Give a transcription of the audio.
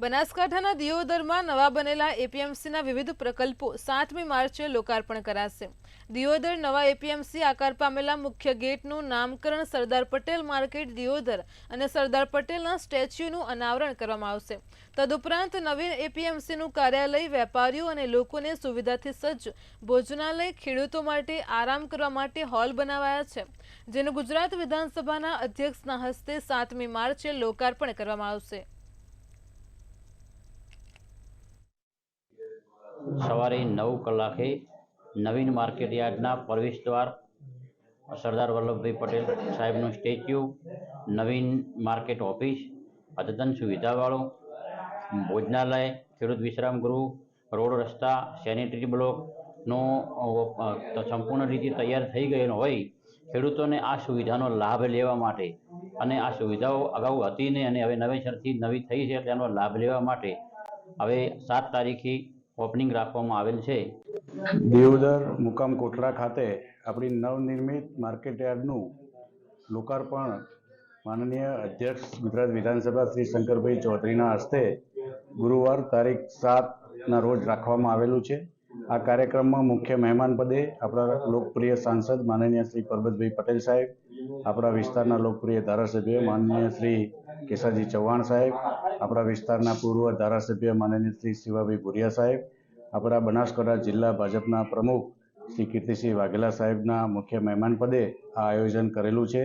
બનાસકાંઠાના દિયોદરમાં નવા બનેલા એપીએમસીના વિવિધ પ્રકલ્પો 7મી માર્ચે લોકાર્પણ કરાશે। દિયોદર નવા એપીએમસી આકાર પામેલા મુખ્ય ગેટનું નામકરણ સરદાર પટેલ માર્કેટ દિયોદર અને સરદાર પટેલના સ્ટેચ્યુનું અનાવરણ કરવામાં આવશે। તદુપરાંત નવીન એપીએમસીનું કાર્યાલય, વેપારીઓ અને લોકોને સુવિધાથી સજ્જ ભોજનાલય, ખેડૂતો માટે આરામ કરવા માટે હોલ બનાવાયા છે, જેનું ગુજરાત વિધાનસભાના અધ્યક્ષના હસ્તે 7મી માર્ચે લોકાર્પણ કરવામાં આવશે। સવારે 9 કલાકે નવીન માર્કેટ યાર્ડના પ્રવેશ દ્વાર સરદાર વલ્લભભાઈ પટેલ સાહેબનું સ્ટેચ્યુ, નવીન માર્કેટ ઓફિસ, અદ્યતન સુવિધાવાળો ભોજનાલય, ખેડૂત વિશ્રામ ગૃહ, રોડ રસ્તા, સેનિટરી બ્લોકનો સંપૂર્ણ રીતે તૈયાર થઈ ગયેલો હોય ખેડૂતોને આ સુવિધાનો લાભ લેવા માટે અને આ સુવિધાઓ અગાઉ હતી ને અને હવે નવેસરથી નવી થઈ છે તેનો લાભ લેવા માટે હવે 7 તારીખે ઓપનિંગ રાખવામાં આવેલ છે। દિયોદર મુકામ કોટડા ખાતે આપણી નવનિર્મિત માર્કેટ યાર્ડનું લોકાર્પણ માનનીય અધ્યક્ષ ગુજરાત વિધાનસભા શ્રી શંકરભાઈ ચૌધરીના હસ્તે ગુરુવાર તારીખ 7ના રોજ રાખવામાં આવેલું છે। આ કાર્યક્રમમાં મુખ્ય મહેમાન પદે આપણા લોકપ્રિય સાંસદ માનનીય શ્રી પરબતભાઈ પટેલ સાહેબ, આપણા વિસ્તારના લોકપ્રિય ધારાસભ્ય માનનીય શ્રી કેસાજી ચૌહાણ સાહેબ, આપણા વિસ્તારના પૂર્વ ધારાસભ્ય માનનીય શ્રી શિવાભાઈ ભુરિયા સાહેબ, આપણા બનાસકાંઠા જિલ્લા ભાજપના પ્રમુખ શ્રી કીર્તિસિંહ વાઘેલા સાહેબના મુખ્ય મહેમાન પદે આ આયોજન કરેલું છે।